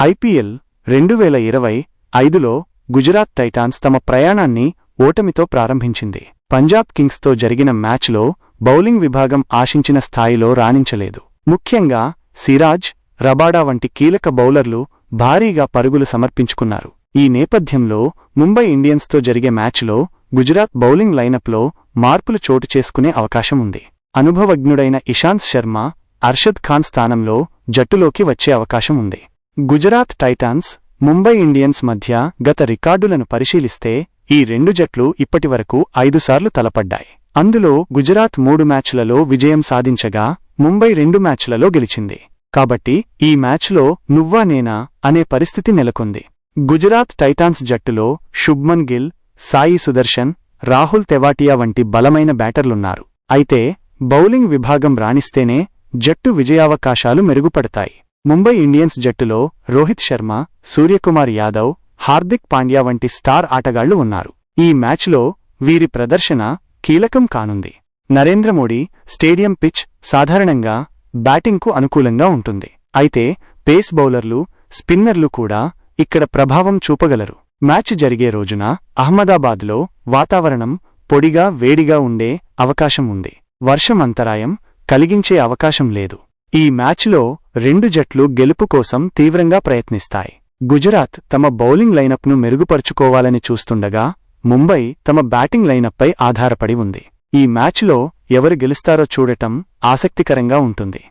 IPL 2025లో Gujarat Titans తమ ప్రయాణాన్ని ఓటమితో ప్రారంభించింది. పంజాబ్ కింగ్స్తో జరిగిన మ్యాచ్లో బౌలింగ్ విభాగం ఆశించిన స్థాయిలో రాణించలేదు. ముఖ్యంగా సిరాజ్, రబాడా వంటి కీలక బౌలర్లు భారీగా పరుగులు సమర్పించుకున్నారు. ఈ నేపథ్యంలో ముంబై ఇండియన్స్తో జరిగే మ్యాచ్లో గుజరాత్ బౌలింగ్ లైనప్లో మార్పులు చోటు చేసుకునే అవకాశం ఉంది. అనుభవజ్ఞుడైన ఇషాంత్ శర్మ, అర్షద్ ఖాన్ స్థానంలో జట్టులోకి వచ్చే అవకాశం ఉంది. గుజరాత్ టైటాన్స్, ముంబై ఇండియన్స్ మధ్య గత రికార్డులను పరిశీలిస్తే ఈ రెండు జట్లు ఇప్పటివరకు 5 సార్లు తలపడ్డాయి. అందులో గుజరాత్ 3 మ్యాచ్లలో విజయం సాధించగా ముంబై 2 మ్యాచ్లలో గెలిచింది. కాబట్టి ఈ మ్యాచ్లో నువ్వా నేనా అనే పరిస్థితి నెలకొంది. గుజరాత్ టైటాన్స్ జట్టులో శుభ్మన్ గిల్, సాయి సుదర్శన్, రాహుల్ తెవాటియా వంటి బలమైన బ్యాటర్లున్నారు. అయితే బౌలింగ్ విభాగం రాణిస్తేనే జట్టు విజయావకాశాలు మెరుగుపడతాయి. ముంబై ఇండియన్స్ జట్టులో రోహిత్ శర్మ, సూర్యకుమార్ యాదవ్, హార్దిక్ పాండ్యా వంటి స్టార్ ఆటగాళ్లు ఉన్నారు. ఈ మ్యాచ్లో వీరి ప్రదర్శన కీలకం కానుంది. నరేంద్ర మోడీ స్టేడియం పిచ్ సాధారణంగా బ్యాటింగ్కు అనుకూలంగా ఉంటుంది. అయితే పేస్ బౌలర్లు, స్పిన్నర్లు కూడా ఇక్కడ ప్రభావం చూపగలరు. మ్యాచ్ జరిగే రోజున అహ్మదాబాద్లో వాతావరణం పొడిగా వేడిగా ఉండే అవకాశం ఉంది. వర్షం అంతరాయం కలిగించే అవకాశం లేదు. ఈ మ్యాచ్లో రెండు జట్లు గెలుపు కోసం తీవ్రంగా ప్రయత్నిస్తాయి. గుజరాత్ తమ బౌలింగ్ లైనప్ను మెరుగుపరుచుకోవాలని చూస్తుండగా ముంబై తమ బ్యాటింగ్ లైనప్పై ఆధారపడి ఉంది. ఈ మ్యాచ్లో ఎవరు గెలుస్తారో చూడటం ఆసక్తికరంగా ఉంటుంది.